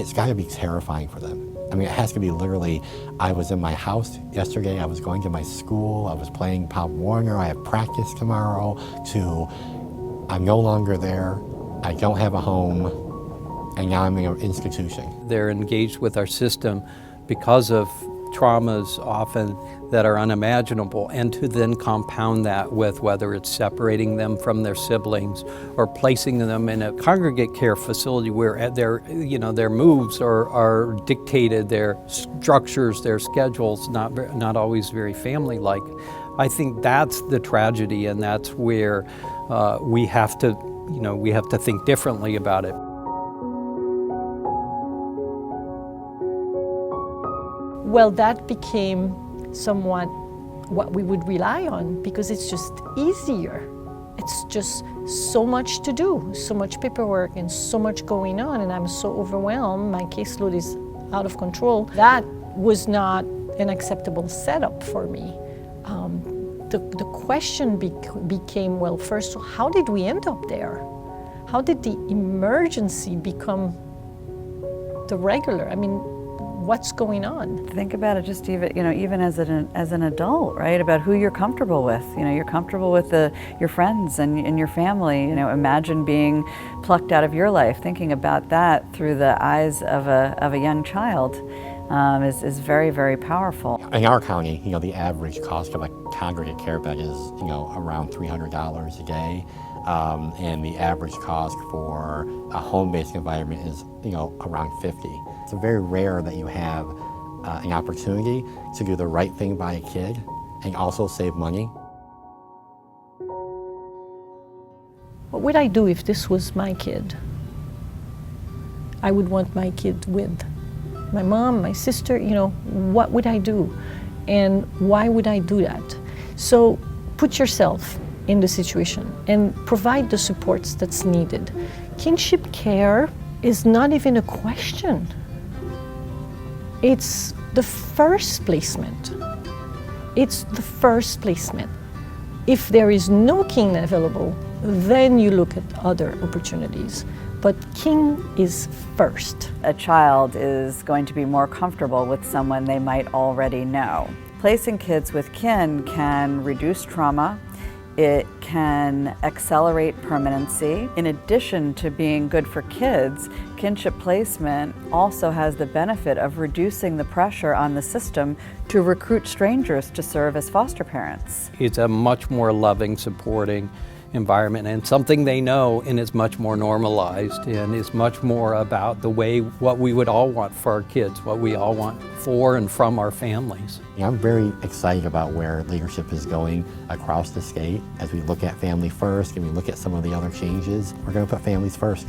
it's got to be terrifying for them. I mean, it has to be literally, I was in my house yesterday, I was going to my school, I was playing Pop Warner, I have practice tomorrow, to I'm no longer there, I don't have a home, and now I'm in an institution. They're engaged with our system because of traumas often that are unimaginable, and to then compound that with whether it's separating them from their siblings or placing them in a congregate care facility where their moves are dictated, their structures, their schedules, not always very family-like. I think that's the tragedy, and that's where we have to think differently about it. Well, that became somewhat what we would rely on because it's just easier. It's just so much to do, so much paperwork and so much going on, and I'm so overwhelmed, my caseload is out of control. That was not an acceptable setup for me. The question became, well, first, how did we end up there? How did the emergency become the regular? I mean, what's going on? Think about it just even as an adult, right? About who you're comfortable with. You're comfortable with your friends and your family. Imagine being plucked out of your life. Thinking about that through the eyes of a young child is very, very powerful. In our county, the average cost of a congregate care bed is, around $300 a day. And the average cost for a home-based environment is, around $50. It's very rare that you have an opportunity to do the right thing by a kid and also save money. What would I do if this was my kid? I would want my kid with my mom, my sister, what would I do? And why would I do that? So put yourself in the situation and provide the supports that's needed. Kinship care is not even a question. It's the first placement. It's the first placement. If there is no kin available, then you look at other opportunities. But kin is first. A child is going to be more comfortable with someone they might already know. Placing kids with kin can reduce trauma. It can accelerate permanency. In addition to being good for kids, kinship placement also has the benefit of reducing the pressure on the system to recruit strangers to serve as foster parents. It's a much more loving, supporting environment, and something they know, and it's much more normalized, and it's much more about what we would all want for our kids, what we all want for and from our families. I'm very excited about where leadership is going across the state. As we look at family first and we look at some of the other changes, we're going to put families first.